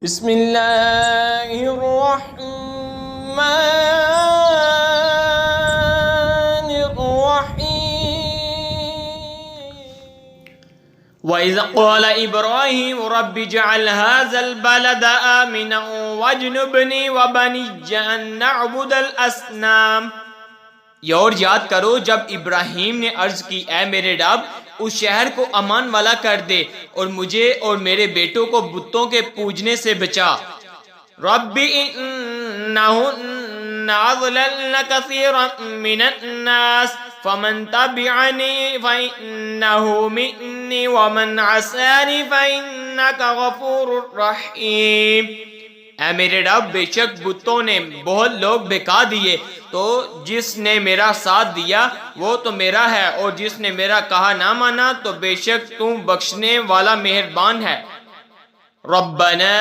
بسم اللہ الرحمن الرحیم وَإِذْ قَالَ إِبْرَاهِيمُ رَبِّ اجْعَلْ هَٰذَا الْبَلَدَ آمِنًا وَاجْنُبْنِي وَبَنِيَّ أَن نَّعْبُدَ الْأَصْنَامَ۔ اور یاد کرو جب ابراہیم نے عرض کی اے میرے رب اس شہر کو امان والا کر دے اور مجھے اور میرے بیٹوں کو بتوں کے پوجنے سے بچا۔ رب انہن اضللن کثیرا من الناس فمن تبعنی فانہ منی ومن عصانی فانک غفور رحیم۔ اے میرے رب بے شک بتوں نے بہت لوگ بہکا دیے، تو جس نے میرا ساتھ دیا وہ تو میرا ہے، اور جس نے میرا کہا نہ مانا تو بے شک تو بخشنے والا مہربان ہے۔ ربنا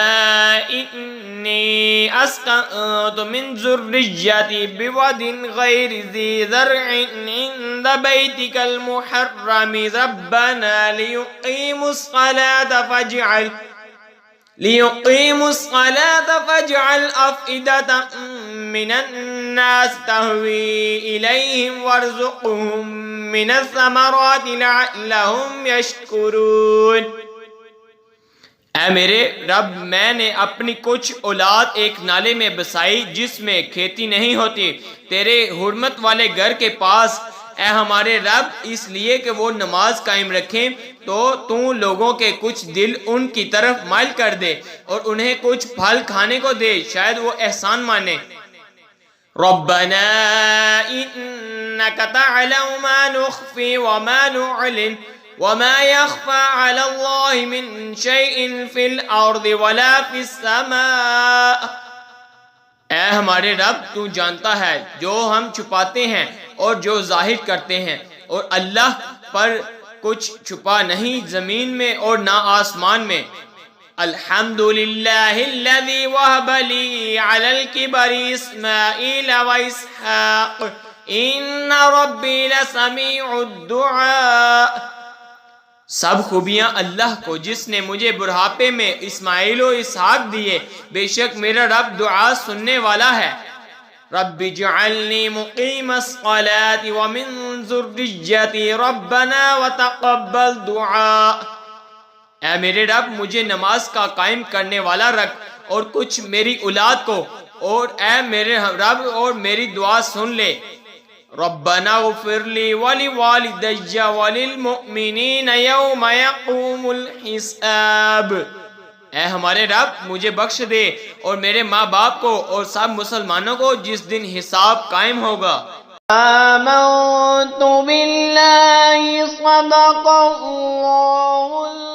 انی اسکنت من ذریتی بواد غیر ذی زرع عند بیتک المحرم ربنا لیقیموا الصلاة فاجعل أفئدة من الناس تهوي إليهم وارزقهم من الثمرات لعلهم يشكرون۔ اے میرے رب میں نے اپنی کچھ اولاد ایک نالے میں بسائی جس میں کھیتی نہیں ہوتی تیرے حرمت والے گھر کے پاس، اے ہمارے رب اس لیے کہ وہ نماز قائم رکھیں، تو لوگوں کے کچھ دل ان کی طرف مائل کر دے اور انہیں کچھ پھل کھانے کو دے، شاید وہ احسان مانے۔ ربنا انک تعلم ما نخفی وما نعلن وما يخفى على الله من شيء في الارض ولا في السماء۔ اے ہمارے رب تو جانتا ہے جو ہم چھپاتے ہیں اور جو ظاہر کرتے ہیں، اور اللہ پر کچھ چھپا نہیں زمین میں اور نہ آسمان میں۔ الحمدللہ الذی وہب لی علی الکبر اسماعیل و اسحاق ان ربی لسمیع الدعاء۔ سب خوبیاں اللہ کو جس نے مجھے بڑھاپے میں اسماعیل و اسحاق دیے، بے شک میرا رب دعا سننے والا ہے۔ رب اجعلنی مقیم الصلاة ومن ذریتی ربنا وتقبل دعاء۔ اے میرے رب مجھے نماز کا قائم کرنے والا رکھ اور کچھ میری اولاد کو، اور اے میرے رب اور میری دعا سن لے۔ ربنا اغفر لی ولوالدی وللمؤمنین یوم یقوم الحساب۔ اے ہمارے رب مجھے بخش دے اور میرے ماں باپ کو اور سب مسلمانوں کو جس دن حساب قائم ہوگا۔ آمنت باللہ صدق اللہ